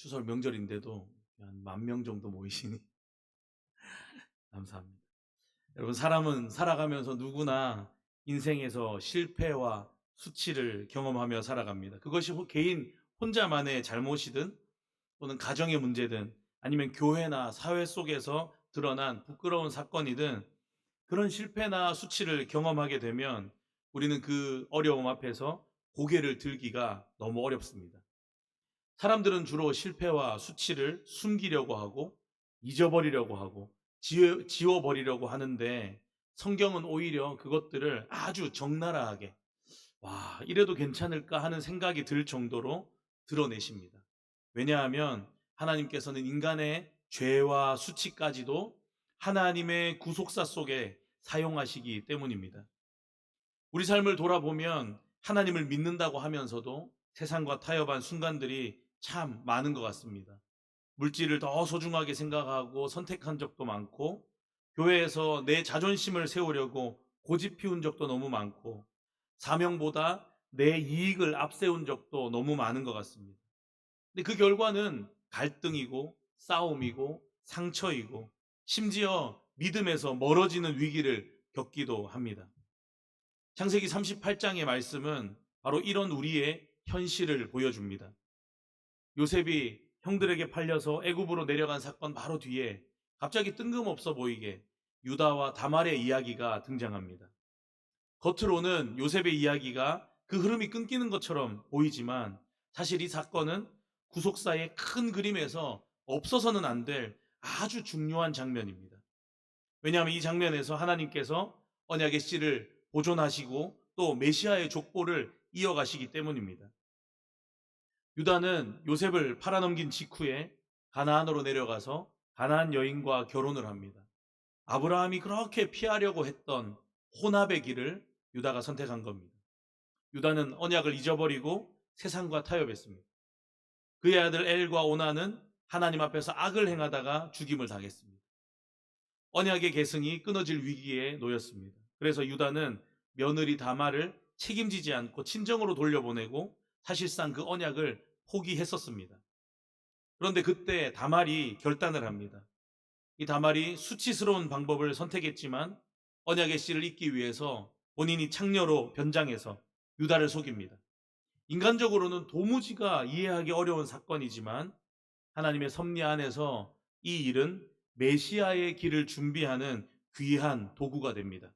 추석 명절인데도 한 10,000명 정도 모이시니 감사합니다. 여러분, 사람은 살아가면서 누구나 인생에서 실패와 수치를 경험하며 살아갑니다. 그것이 개인 혼자만의 잘못이든 또는 가정의 문제든 아니면 교회나 사회 속에서 드러난 부끄러운 사건이든 그런 실패나 수치를 경험하게 되면 우리는 그 어려움 앞에서 고개를 들기가 너무 어렵습니다. 사람들은 주로 실패와 수치를 숨기려고 하고 잊어버리려고 하고 지워버리려고 하는데, 성경은 오히려 그것들을 아주 적나라하게, 와, 이래도 괜찮을까 하는 생각이 들 정도로 드러내십니다. 왜냐하면 하나님께서는 인간의 죄와 수치까지도 하나님의 구속사 속에 사용하시기 때문입니다. 우리 삶을 돌아보면 하나님을 믿는다고 하면서도 세상과 타협한 순간들이 참 많은 것 같습니다. 물질을 더 소중하게 생각하고 선택한 적도 많고, 교회에서 내 자존심을 세우려고 고집 피운 적도 너무 많고, 사명보다 내 이익을 앞세운 적도 너무 많은 것 같습니다. 근데 그 결과는 갈등이고 싸움이고 상처이고 심지어 믿음에서 멀어지는 위기를 겪기도 합니다. 창세기 38장의 말씀은 바로 이런 우리의 현실을 보여줍니다. 요셉이 형들에게 팔려서 애굽으로 내려간 사건 바로 뒤에 갑자기 뜬금없어 보이게 유다와 다말의 이야기가 등장합니다. 겉으로는 요셉의 이야기가 그 흐름이 끊기는 것처럼 보이지만 사실 이 사건은 구속사의 큰 그림에서 없어서는 안 될 아주 중요한 장면입니다. 왜냐하면 이 장면에서 하나님께서 언약의 씨를 보존하시고 또 메시아의 족보를 이어가시기 때문입니다. 유다는 요셉을 팔아넘긴 직후에 가나안으로 내려가서 가나안 여인과 결혼을 합니다. 아브라함이 그렇게 피하려고 했던 혼합의 길을 유다가 선택한 겁니다. 유다는 언약을 잊어버리고 세상과 타협했습니다. 그의 아들 엘과 오나는 하나님 앞에서 악을 행하다가 죽임을 당했습니다. 언약의 계승이 끊어질 위기에 놓였습니다. 그래서 유다는 며느리 다말을 책임지지 않고 친정으로 돌려보내고 사실상 그 언약을 포기했었습니다. 그런데 그때 다말이 결단을 합니다. 이 다말이 수치스러운 방법을 선택했지만 언약의 씨를 잇기 위해서 본인이 창녀로 변장해서 유다를 속입니다. 인간적으로는 도무지가 이해하기 어려운 사건이지만 하나님의 섭리 안에서 이 일은 메시아의 길을 준비하는 귀한 도구가 됩니다.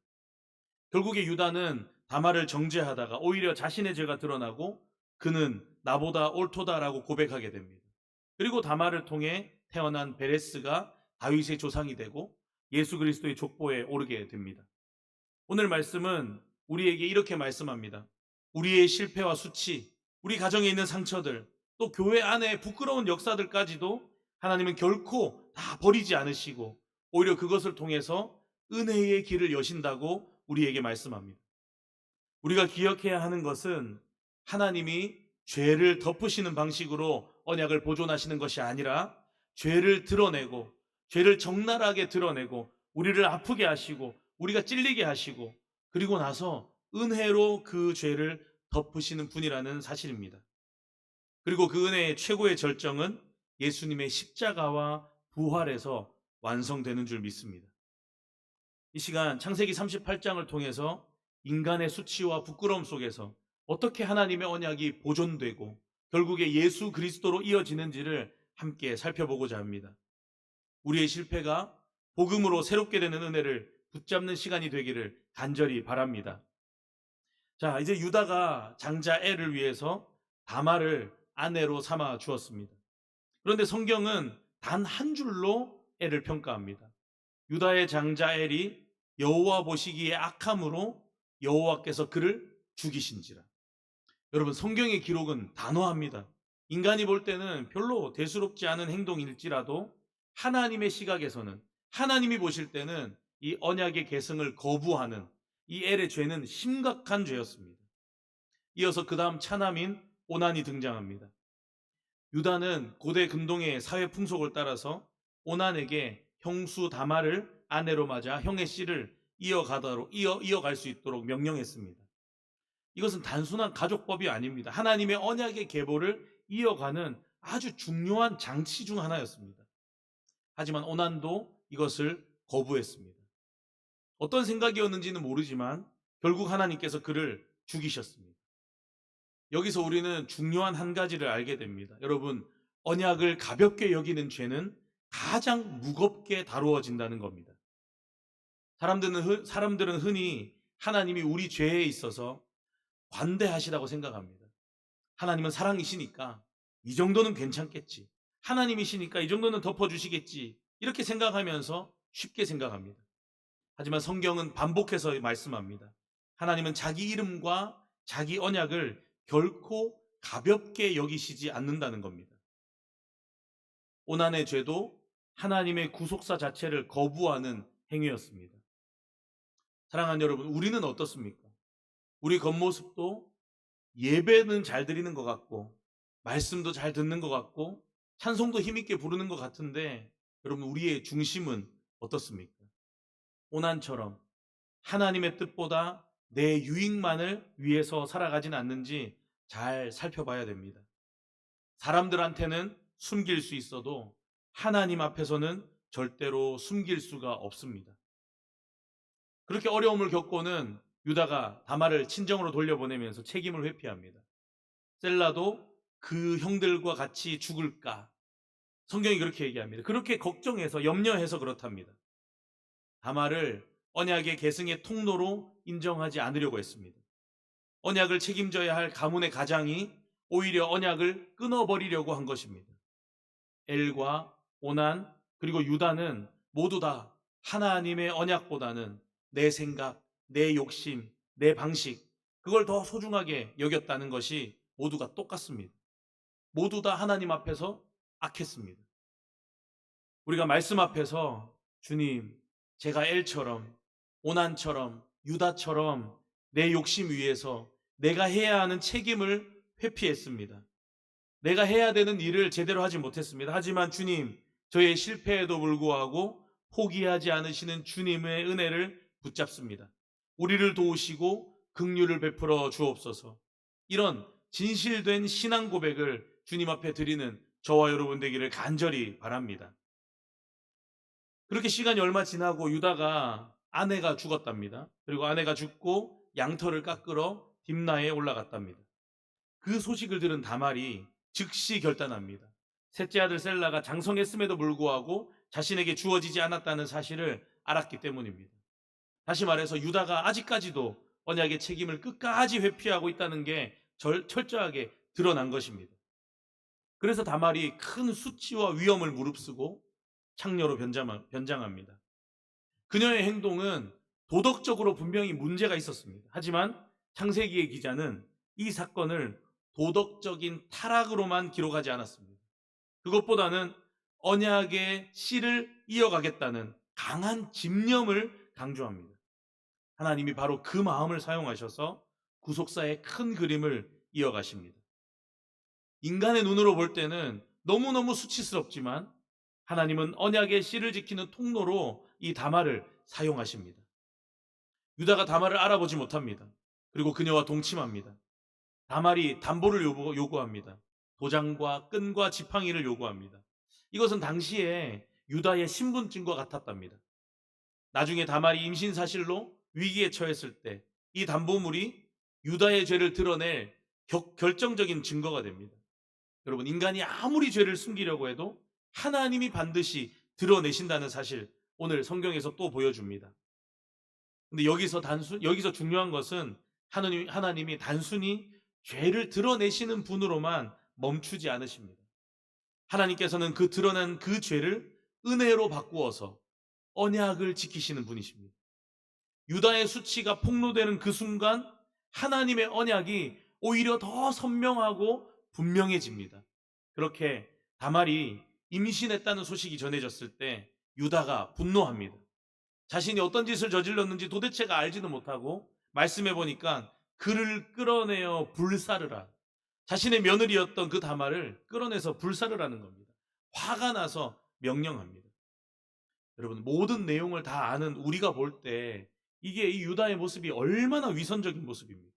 결국에 유다는 다말을 정죄하다가 오히려 자신의 죄가 드러나고 그는 나보다 옳도다라고 고백하게 됩니다. 그리고 다말을 통해 태어난 베레스가 다윗의 조상이 되고 예수 그리스도의 족보에 오르게 됩니다. 오늘 말씀은 우리에게 이렇게 말씀합니다. 우리의 실패와 수치, 우리 가정에 있는 상처들, 또 교회 안에 부끄러운 역사들까지도 하나님은 결코 다 버리지 않으시고 오히려 그것을 통해서 은혜의 길을 여신다고 우리에게 말씀합니다. 우리가 기억해야 하는 것은 하나님이 죄를 덮으시는 방식으로 언약을 보존하시는 것이 아니라 죄를 드러내고 죄를 적나라하게 드러내고 우리를 아프게 하시고 우리가 찔리게 하시고 그리고 나서 은혜로 그 죄를 덮으시는 분이라는 사실입니다. 그리고 그 은혜의 최고의 절정은 예수님의 십자가와 부활에서 완성되는 줄 믿습니다. 이 시간 창세기 38장을 통해서 인간의 수치와 부끄러움 속에서 어떻게 하나님의 언약이 보존되고 결국에 예수 그리스도로 이어지는지를 함께 살펴보고자 합니다. 우리의 실패가 복음으로 새롭게 되는 은혜를 붙잡는 시간이 되기를 간절히 바랍니다. 자, 이제 유다가 장자 엘을 위해서 다말을 아내로 삼아 주었습니다. 그런데 성경은 단 한 줄로 엘을 평가합니다. 유다의 장자 엘이 여호와 보시기에 악함으로 여호와께서 그를 죽이신지라. 여러분, 성경의 기록은 단호합니다. 인간이 볼 때는 별로 대수롭지 않은 행동일지라도 하나님의 시각에서는, 하나님이 보실 때는 이 언약의 계승을 거부하는 이 엘의 죄는 심각한 죄였습니다. 이어서 그 다음 차남인 오난이 등장합니다. 유다는 고대 근동의 사회 풍속을 따라서 오난에게 형수 다말을 아내로 맞아 형의 씨를 이어갈 수 있도록 명령했습니다. 이것은 단순한 가족법이 아닙니다. 하나님의 언약의 계보를 이어가는 아주 중요한 장치 중 하나였습니다. 하지만 오난도 이것을 거부했습니다. 어떤 생각이었는지는 모르지만 결국 하나님께서 그를 죽이셨습니다. 여기서 우리는 중요한 한 가지를 알게 됩니다. 여러분, 언약을 가볍게 여기는 죄는 가장 무겁게 다루어진다는 겁니다. 사람들은 흔히 하나님이 우리 죄에 있어서 관대하시다고 생각합니다. 하나님은 사랑이시니까 이 정도는 괜찮겠지. 하나님이시니까 이 정도는 덮어주시겠지. 이렇게 생각하면서 쉽게 생각합니다. 하지만 성경은 반복해서 말씀합니다. 하나님은 자기 이름과 자기 언약을 결코 가볍게 여기시지 않는다는 겁니다. 오난의 죄도 하나님의 구속사 자체를 거부하는 행위였습니다. 사랑하는 여러분, 우리는 어떻습니까? 우리 겉모습도 예배는 잘 드리는 것 같고, 말씀도 잘 듣는 것 같고, 찬송도 힘있게 부르는 것 같은데, 여러분, 우리의 중심은 어떻습니까? 오난처럼 하나님의 뜻보다 내 유익만을 위해서 살아가진 않는지 잘 살펴봐야 됩니다. 사람들한테는 숨길 수 있어도 하나님 앞에서는 절대로 숨길 수가 없습니다. 그렇게 어려움을 겪고는 유다가 다말을 친정으로 돌려보내면서 책임을 회피합니다. 셀라도 그 형들과 같이 죽을까? 성경이 그렇게 얘기합니다. 그렇게 걱정해서 염려해서 그렇답니다. 다말을 언약의 계승의 통로로 인정하지 않으려고 했습니다. 언약을 책임져야 할 가문의 가장이 오히려 언약을 끊어버리려고 한 것입니다. 엘과 오난 그리고 유다는 모두 다 하나님의 언약보다는 내 생각, 내 욕심, 내 방식, 그걸 더 소중하게 여겼다는 것이 모두가 똑같습니다. 모두 다 하나님 앞에서 악했습니다. 우리가 말씀 앞에서 주님, 제가 엘처럼 오난처럼 유다처럼 내 욕심 위에서 내가 해야 하는 책임을 회피했습니다. 내가 해야 되는 일을 제대로 하지 못했습니다. 하지만 주님, 저의 실패에도 불구하고 포기하지 않으시는 주님의 은혜를 붙잡습니다. 우리를 도우시고 긍휼을 베풀어 주옵소서. 이런 진실된 신앙 고백을 주님 앞에 드리는 저와 여러분 되기를 간절히 바랍니다. 그렇게 시간이 얼마 지나고 유다가 아내가 죽었답니다. 그리고 아내가 죽고 양털을 깎으러 딥나에 올라갔답니다. 그 소식을 들은 다말이 즉시 결단합니다. 셋째 아들 셀라가 장성했음에도 불구하고 자신에게 주어지지 않았다는 사실을 알았기 때문입니다. 다시 말해서 유다가 아직까지도 언약의 책임을 끝까지 회피하고 있다는 게 철저하게 드러난 것입니다. 그래서 다말이 큰 수치와 위험을 무릅쓰고 창녀로 변장합니다. 그녀의 행동은 도덕적으로 분명히 문제가 있었습니다. 하지만 창세기의 기자는 이 사건을 도덕적인 타락으로만 기록하지 않았습니다. 그것보다는 언약의 씨를 이어가겠다는 강한 집념을 강조합니다. 하나님이 바로 그 마음을 사용하셔서 구속사의 큰 그림을 이어가십니다. 인간의 눈으로 볼 때는 너무너무 수치스럽지만 하나님은 언약의 씨를 지키는 통로로 이 다말을 사용하십니다. 유다가 다말을 알아보지 못합니다. 그리고 그녀와 동침합니다. 다말이 담보를 요구합니다. 도장과 끈과 지팡이를 요구합니다. 이것은 당시에 유다의 신분증과 같았답니다. 나중에 다말이 임신 사실로 위기에 처했을 때 이 담보물이 유다의 죄를 드러낼 결정적인 증거가 됩니다. 여러분, 인간이 아무리 죄를 숨기려고 해도 하나님이 반드시 드러내신다는 사실 오늘 성경에서 또 보여줍니다. 근데 여기서 중요한 것은 하나님이 단순히 죄를 드러내시는 분으로만 멈추지 않으십니다. 하나님께서는 그 드러난 그 죄를 은혜로 바꾸어서 언약을 지키시는 분이십니다. 유다의 수치가 폭로되는 그 순간 하나님의 언약이 오히려 더 선명하고 분명해집니다. 그렇게 다말이 임신했다는 소식이 전해졌을 때 유다가 분노합니다. 자신이 어떤 짓을 저질렀는지 도대체가 알지도 못하고 말씀해 보니까 그를 끌어내어 불사르라. 자신의 며느리였던 그 다말을 끌어내서 불사르라는 겁니다. 화가 나서 명령합니다. 여러분, 모든 내용을 다 아는 우리가 볼 때 이게 이 유다의 모습이 얼마나 위선적인 모습입니다.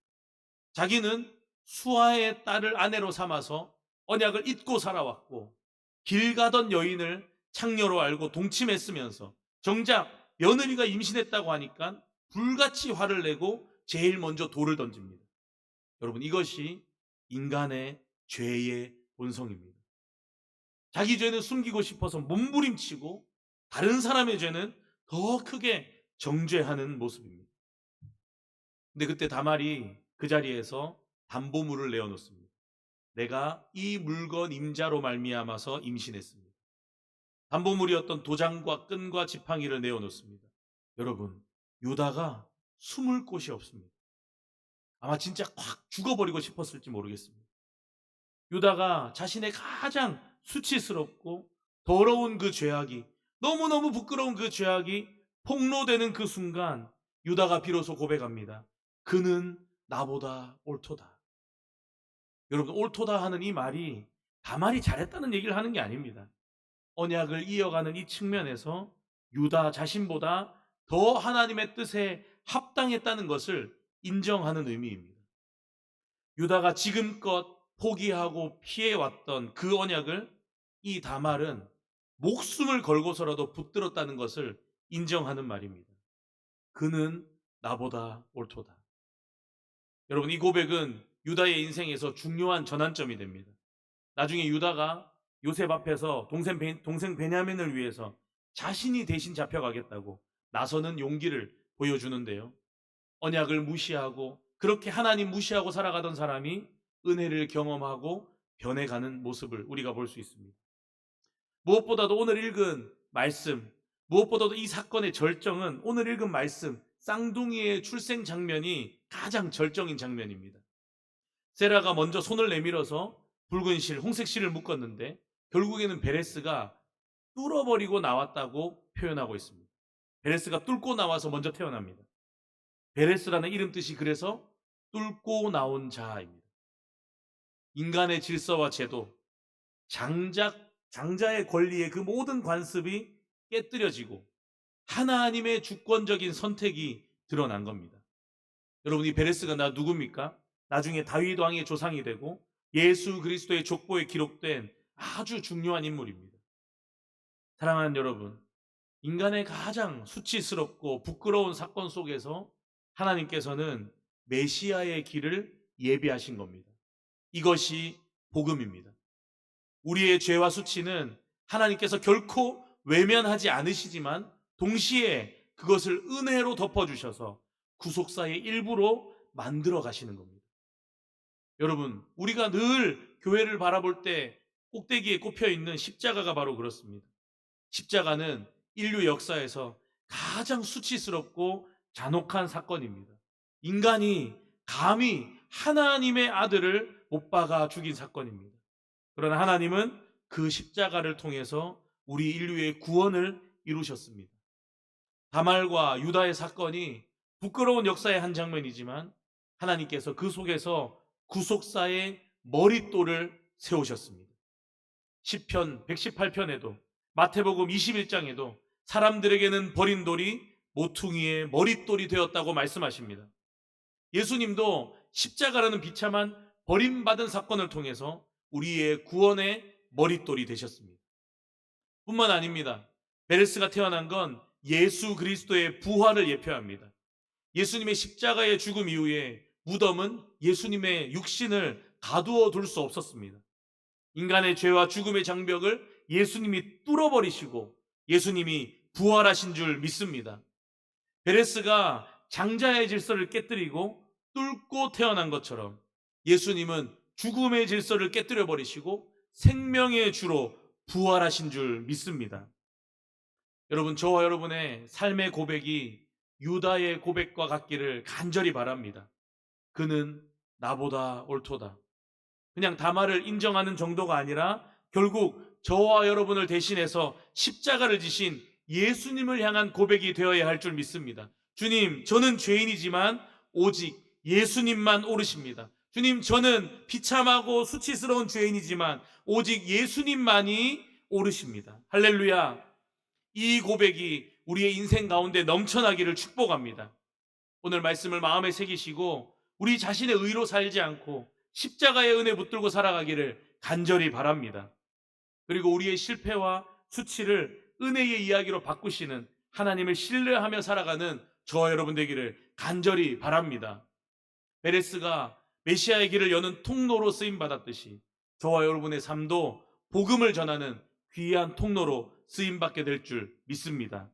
자기는 수아의 딸을 아내로 삼아서 언약을 잊고 살아왔고 길 가던 여인을 창녀로 알고 동침했으면서 정작 며느리가 임신했다고 하니까 불같이 화를 내고 제일 먼저 돌을 던집니다. 여러분, 이것이 인간의 죄의 본성입니다. 자기 죄는 숨기고 싶어서 몸부림치고 다른 사람의 죄는 더 크게 정죄하는 모습입니다. 근데 그때 다말이 그 자리에서 담보물을 내어놓습니다. 내가 이 물건 임자로 말미암아서 임신했습니다. 담보물이었던 도장과 끈과 지팡이를 내어놓습니다. 여러분, 유다가 숨을 곳이 없습니다. 아마 진짜 확 죽어버리고 싶었을지 모르겠습니다. 유다가 자신의 가장 수치스럽고 더러운 그 죄악이, 너무너무 부끄러운 그 죄악이 폭로되는 그 순간 유다가 비로소 고백합니다. 그는 나보다 옳도다. 여러분, 옳도다 하는 이 말이 다말이 잘했다는 얘기를 하는 게 아닙니다. 언약을 이어가는 이 측면에서 유다 자신보다 더 하나님의 뜻에 합당했다는 것을 인정하는 의미입니다. 유다가 지금껏 포기하고 피해왔던 그 언약을 이 다말은 목숨을 걸고서라도 붙들었다는 것을 인정하는 말입니다. 그는 나보다 옳도다. 여러분, 이 고백은 유다의 인생에서 중요한 전환점이 됩니다. 나중에 유다가 요셉 앞에서 동생 베냐민을 위해서 자신이 대신 잡혀가겠다고 나서는 용기를 보여주는데요. 언약을 무시하고 그렇게 하나님 무시하고 살아가던 사람이 은혜를 경험하고 변해가는 모습을 우리가 볼 수 있습니다. 무엇보다도 오늘 읽은 말씀, 무엇보다도 이 사건의 절정은 오늘 읽은 말씀, 쌍둥이의 출생 장면이 가장 절정인 장면입니다. 세라가 먼저 손을 내밀어서 붉은 실, 홍색 실을 묶었는데 결국에는 베레스가 뚫어버리고 나왔다고 표현하고 있습니다. 베레스가 뚫고 나와서 먼저 태어납니다. 베레스라는 이름 뜻이 그래서 뚫고 나온 자입니다. 인간의 질서와 제도, 장자의 권리의 그 모든 관습이 깨뜨려지고 하나님의 주권적인 선택이 드러난 겁니다. 여러분, 이 베레스가 누굽니까? 나중에 다윗 왕의 조상이 되고 예수 그리스도의 족보에 기록된 아주 중요한 인물입니다. 사랑하는 여러분, 인간의 가장 수치스럽고 부끄러운 사건 속에서 하나님께서는 메시아의 길을 예비하신 겁니다. 이것이 복음입니다. 우리의 죄와 수치는 하나님께서 결코 외면하지 않으시지만 동시에 그것을 은혜로 덮어주셔서 구속사의 일부로 만들어 가시는 겁니다. 여러분, 우리가 늘 교회를 바라볼 때 꼭대기에 꼽혀 있는 십자가가 바로 그렇습니다. 십자가는 인류 역사에서 가장 수치스럽고 잔혹한 사건입니다. 인간이 감히 하나님의 아들을 못 박아 죽인 사건입니다. 그러나 하나님은 그 십자가를 통해서 우리 인류의 구원을 이루셨습니다. 다말과 유다의 사건이 부끄러운 역사의 한 장면이지만 하나님께서 그 속에서 구속사의 머릿돌을 세우셨습니다. 시편 118편에도 마태복음 21장에도 사람들에게는 버린 돌이 모퉁이의 머릿돌이 되었다고 말씀하십니다. 예수님도 십자가라는 비참한 버림받은 사건을 통해서 우리의 구원의 머릿돌이 되셨습니다. 뿐만 아닙니다. 베레스가 태어난 건 예수 그리스도의 부활을 예표합니다. 예수님의 십자가의 죽음 이후에 무덤은 예수님의 육신을 가두어 둘 수 없었습니다. 인간의 죄와 죽음의 장벽을 예수님이 뚫어버리시고 예수님이 부활하신 줄 믿습니다. 베레스가 장자의 질서를 깨뜨리고 뚫고 태어난 것처럼 예수님은 죽음의 질서를 깨뜨려 버리시고 생명의 주로 부활하신 줄 믿습니다. 여러분, 저와 여러분의 삶의 고백이 유다의 고백과 같기를 간절히 바랍니다. 그는 나보다 옳도다. 그냥 다말을 인정하는 정도가 아니라 결국 저와 여러분을 대신해서 십자가를 지신 예수님을 향한 고백이 되어야 할 줄 믿습니다. 주님, 저는 죄인이지만 오직 예수님만 옳으십니다. 주님, 저는 비참하고 수치스러운 죄인이지만 오직 예수님만이 옳으십니다. 할렐루야. 이 고백이 우리의 인생 가운데 넘쳐나기를 축복합니다. 오늘 말씀을 마음에 새기시고 우리 자신의 의로 살지 않고 십자가의 은혜 붙들고 살아가기를 간절히 바랍니다. 그리고 우리의 실패와 수치를 은혜의 이야기로 바꾸시는 하나님을 신뢰하며 살아가는 저와 여러분 되기를 간절히 바랍니다. 베레스가 메시아의 길을 여는 통로로 쓰임 받았듯이 저와 여러분의 삶도 복음을 전하는 귀한 통로로 쓰임 받게 될 줄 믿습니다.